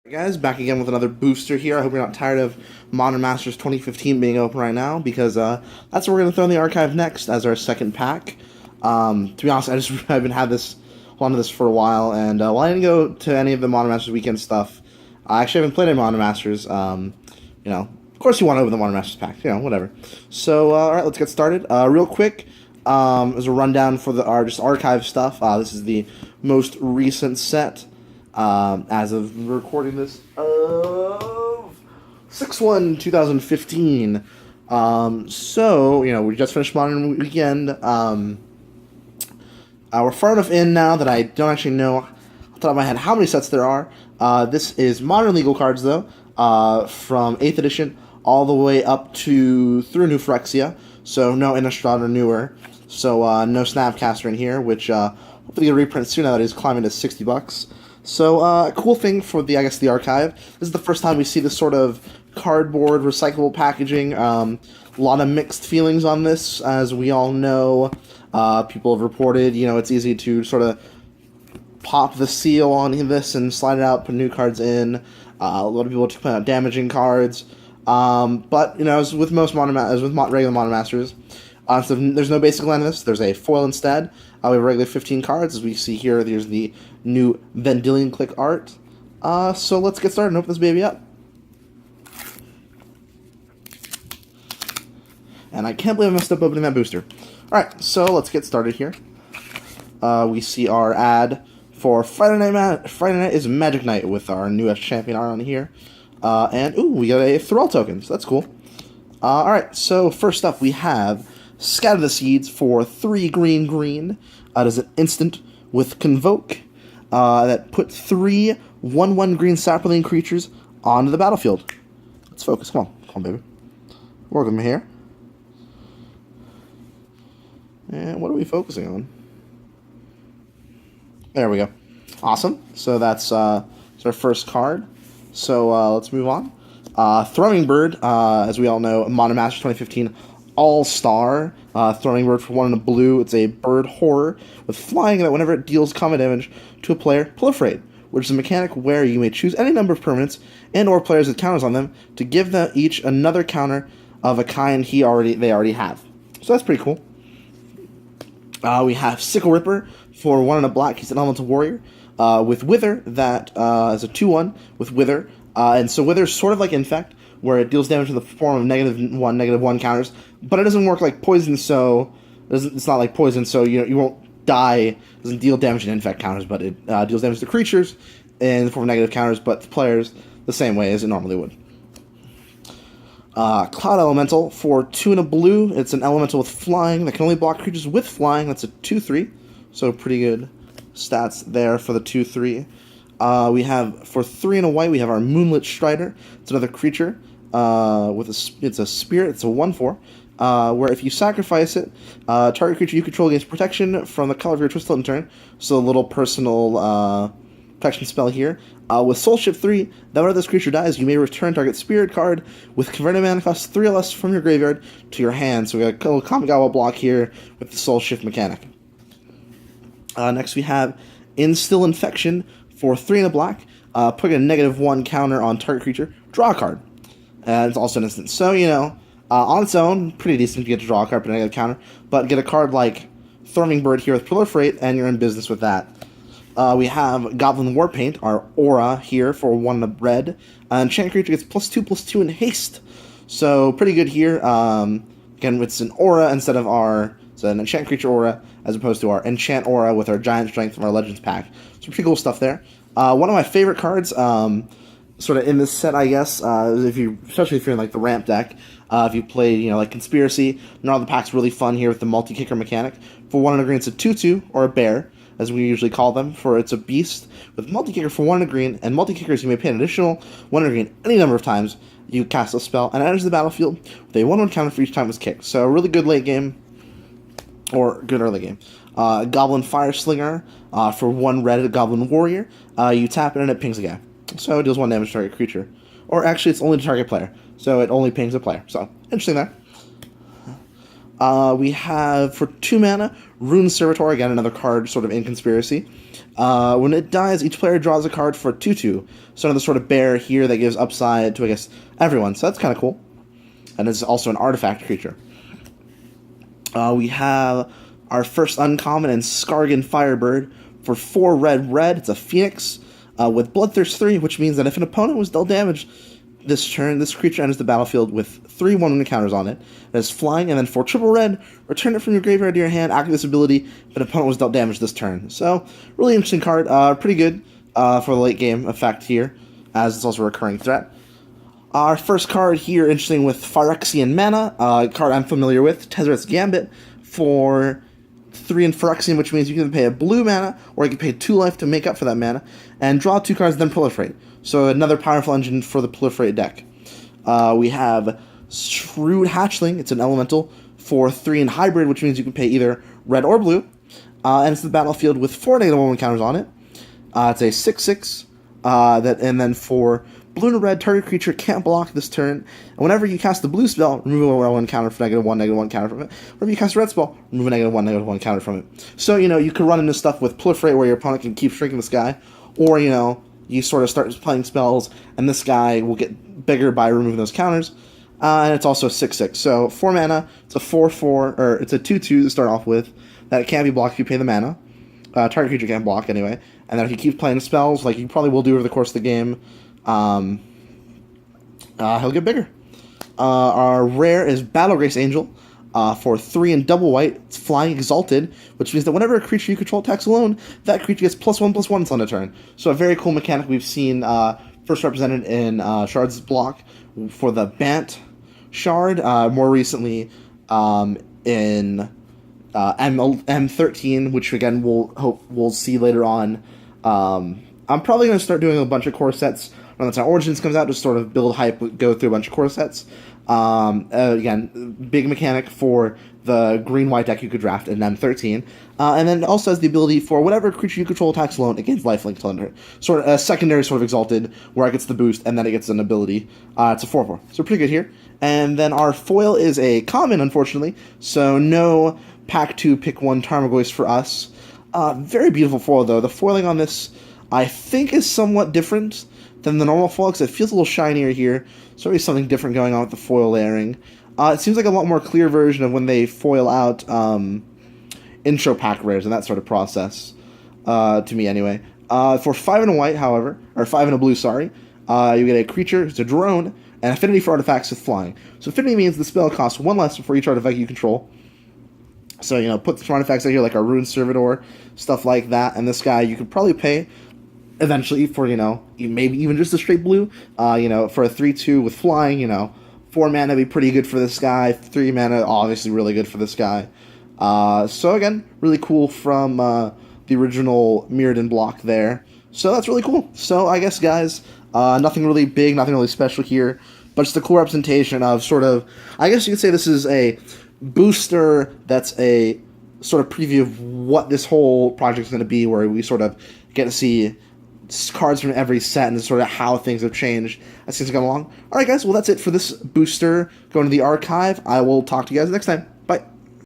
Guys, back again with another booster here. I hope you're not tired of Modern Masters 2015 being open right now, because that's what we're going to throw in the archive next as our second pack. To be honest, I've been had this wanted this for a while, and while I didn't go to any of the Modern Masters weekend stuff, I actually haven't played any Modern Masters. Of course you want to open the Modern Masters pack, whatever. So, all right, let's get started. Real quick, as a rundown for our just archive stuff. This is the most recent set. As of recording this of 6/1/2015. We just finished Modern Weekend. We're far enough in now that I don't actually know off the top of my head how many sets there are. This is Modern Legal cards, though, from 8th edition all the way up to through New Phyrexia. So no Innistrad or newer. So no Snapcaster in here, which hopefully get a reprint soon now that he's climbing to $60. So, a cool thing for the archive. This is the first time we see this sort of cardboard recyclable packaging. A lot of mixed feelings on this, as we all know. People have reported, it's easy to sort of pop the seal on this and slide it out, put new cards in. A lot of people point out damaging cards. But, as with most regular Modern Masters, so there's no basic land in this. There's a foil instead. We have regular 15 cards. As we see here, there's the new Vendilion Click art. So let's get started and open this baby up. And I can't believe I messed up opening that booster. Alright, so let's get started here. We see our ad for Friday Night is Magic Night with our newest champion art on here. We got a Thrall token, so that's cool. Alright, so first up we have Scatter the Seeds for 3 green. It is an instant with Convoke that put 3 1/1 green sapling creatures onto the battlefield. Let's focus. Come on, baby. Work with me here. And what are we focusing on? There we go. Awesome. So that's our first card. So let's move on. Throwing Bird, as we all know, Modern Masters 2015 All-Star. Throwing Bird for 1 in a blue. It's a bird horror with flying that whenever it deals combat damage to a player, proliferate, which is a mechanic where you may choose any number of permanents and or players with counters on them to give them each another counter of a kind they already have. So that's pretty cool. We have Sickle Ripper for 1 in a black. He's an elemental warrior with Wither that is a 2/1 with Wither. And so Wither is sort of like Infect, where it deals damage in the form of -1 counters, but it doesn't work like Poison, so it's not like Poison, so you won't die. It doesn't deal damage in Infect counters, but it deals damage to creatures in the form of negative counters, but to players the same way as it normally would. Cloud Elemental for 2 in a blue. It's an elemental with flying that can only block creatures with flying. That's a 2/3, so pretty good stats there for the 2/3. We have, for 3 in a white, we have our Moonlit Strider. It's another creature it's a spirit. It's a 1/4, where if you sacrifice it, target creature you control gains protection from the color of your Twist in turn. So a little personal protection spell here. With Soulship 3, that whenever this creature dies, you may return target spirit card with converted mana cost 3 or less from your graveyard to your hand. So we got a little Kamigawa block here with the Soulshift mechanic. Next we have Instill Infection for 3 in a black, putting a -1 counter on target creature, draw a card. And it's also an instant. So, on its own, pretty decent to get to draw a card, put a negative counter, but get a card like Throwing Bird here with Proliferate, and you're in business with that. We have Goblin Warpaint, our aura here for 1 in a red. Enchant creature gets +2/+2 in haste. So, pretty good here. Again, it's an aura instead of it's an enchant creature aura, as opposed to our enchant aura with our giant strength from our Legends pack. Some pretty cool stuff there. One of my favorite cards, sort of in this set, I guess, especially if you're in like the ramp deck, if you play, like Conspiracy, the pack's really fun here with the multi-kicker mechanic. For 1 in a green, it's a 2/2, or a bear, as we usually call them, for it's a beast with multi-kicker for 1 in a green, and multi-kickers you may pay an additional 1 in a green any number of times you cast a spell, and it enters the battlefield with a 1/1 counter for each time it's kicked. So a really good late game, or good early game. Goblin Fire Slinger, for 1 red, Goblin Warrior. You tap it and it pings a guy. So it deals 1 damage to target creature. Or actually, it's only to target player. So it only pings a player. So, interesting there. We have, for 2 mana, Rune Servitor, again, another card sort of in Conspiracy. When it dies, each player draws a card for 2/2. So another sort of bear here that gives upside to, I guess, everyone. So that's kind of cool. And it's also an artifact creature. We have our first uncommon and Skargan Firebird for 4 red. It's a Phoenix with Bloodthirst 3, which means that if an opponent was dealt damage this turn, this creature enters the battlefield with 3 1 counters on it. It is flying, and then for triple red, return it from your graveyard to your hand, activate this ability if an opponent was dealt damage this turn. So, really interesting card. Pretty good for the late game effect here, as it's also a recurring threat. Our first card here, interesting with Phyrexian mana, a card I'm familiar with, Tezzeret's Gambit, for 3 in Phyrexian, which means you can pay a blue mana, or you can pay 2 life to make up for that mana, and draw 2 cards, then proliferate. So another powerful engine for the proliferate deck. We have Shrewd Hatchling, it's an elemental, for 3 in hybrid, which means you can pay either red or blue, and it's the battlefield with 4 -1 counters on it. It's a 6/6, and then for blue and red, target creature can't block this turn, and whenever you cast the blue spell, remove a -1 counter for -1 counter from it. Whenever you cast a red spell, remove a -1 counter from it. So, you could run into stuff with proliferate where your opponent can keep shrinking this guy, or, you sort of start playing spells, and this guy will get bigger by removing those counters. And it's also a 6/6. So 4 mana, it's a 4/4, or it's a 2/2 to start off with, that can't be blocked if you pay the mana. Target creature can't block anyway. And then if you keep playing spells, like you probably will do over the course of the game, he'll get bigger. Our rare is Battlegrace Angel. For 3 in double white, it's Flying Exalted, which means that whenever a creature you control attacks alone, that creature gets +1/+1 on a turn. So a very cool mechanic we've seen first represented in Shard's block for the Bant Shard, more recently in M13, which again we'll see later on. I'm probably going to start doing a bunch of core sets when the time Origins comes out, just sort of build hype, go through a bunch of core sets. Again, big mechanic for the green-white deck you could draft in M13. And then it also has the ability for whatever creature you control attacks alone, it gains lifelink until end of turn. Sort of a secondary sort of Exalted, where it gets the boost, and then it gets an ability. It's a 4/4, so pretty good here. And then our foil is a common, unfortunately, so no Pack 2, Pick 1 Tarmogoyf for us. Very beautiful foil, though. The foiling on this, I think, is somewhat different than the normal foil, because it feels a little shinier here. So maybe something different going on with the foil layering. It seems like a lot more clear version of when they foil out intro pack rares and that sort of process, to me anyway. For 5 in a white, however, or 5 in a blue, sorry, you get a creature, it's a drone, and affinity for artifacts with flying. So affinity means the spell costs 1 less for each artifact you control. So, put some artifacts out here like a Rune Servitor, stuff like that, and this guy you could probably pay eventually for, maybe even just a straight blue, for a 3/2 with flying, 4 mana would be pretty good for this guy, 3 mana obviously really good for this guy. So again, really cool from the original Mirrodin block there. So that's really cool. So I guess, guys, nothing really big, nothing really special here, but just a cool representation of sort of, I guess you could say this is a booster that's a sort of preview of what this whole project is going to be, where we sort of get to see cards from every set and sort of how things have changed as things have gone along. Alright, guys, well, that's it for this booster. Going to the archive. I will talk to you guys next time.